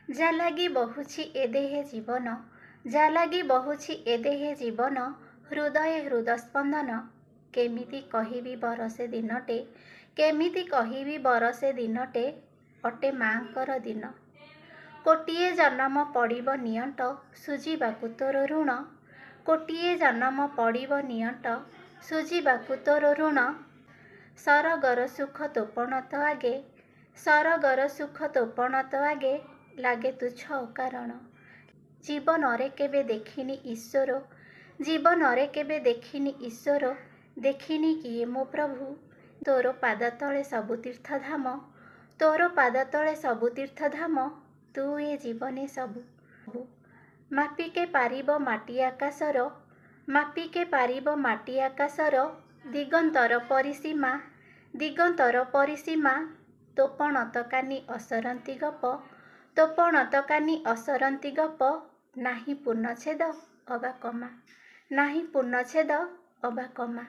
ଯା ଲାଗି ବହୁଛି ଏ ଦେହେ ଜୀବନ, ଯା ଲାଗି ବହୁଛି ଏ ଦେହେ ଜୀବନ, ହୃଦୟ ହୃଦସ୍ପନ୍ଦନ। କେମିତି କହିବି ବରଷେ ଦିନଟେ, କେମିତି କହିବି ବରଷେ ଦିନଟେ, ଅଟେ ମାଙ୍କର ଦିନ। କୋଟିଏ ଜନମ ପଡ଼ିବ ନିଅଣ୍ଟ, ସୁଝିବାକୁ ତୋର ଋଣ। କୋଟିଏ ଜନମ ପଡ଼ିବ ନିଅଣ୍ଟ, ସୁଝିବାକୁ ତୋର ଋଣ। ସରଗର ସୁଖ ତୋପଣ ତ ଆଗେ, ସରଗର ସୁଖ ତୋପଣ ତ ଆଗେ, ଲାଗେ ତୁଚ୍ଛ ଅକାରଣ। ଜୀବନରେ କେବେ ଦେଖିନି ଈଶ୍ୱର, ଜୀବନରେ କେବେ ଦେଖିନି ଈଶ୍ୱର, ଦେଖିନି କିଏ ମୋ ପ୍ରଭୁ। ତୋର ପାଦ ତଳେ ସବୁ ତୀର୍ଥଧାମ, ତୋର ପାଦ ତଳେ ସବୁ ତୀର୍ଥଧାମ, ତୁ ଏ ଜୀବନେ ସବୁ। ମାପିକେ ପାରିବ ମାଟି ଆକାଶର, ମାପିକେ ପାରିବ ମାଟି ଆକାଶର, ଦିଗନ୍ତର ପରିସୀମା, ଦିଗନ୍ତର ପରିସୀମା। ତୋ ପଣତ କାନି ଅସରନ୍ତି ଗପ, ତୋ ପଣତ କାନି ଅସରନ୍ତି ଗପ, ନାହିଁ ପୂର୍ଣ୍ଣଚ୍ଛେଦ ଅବା କମା, ନାହିଁ ପୂର୍ଣ୍ଣଚ୍ଛେଦ ଅବା କମା।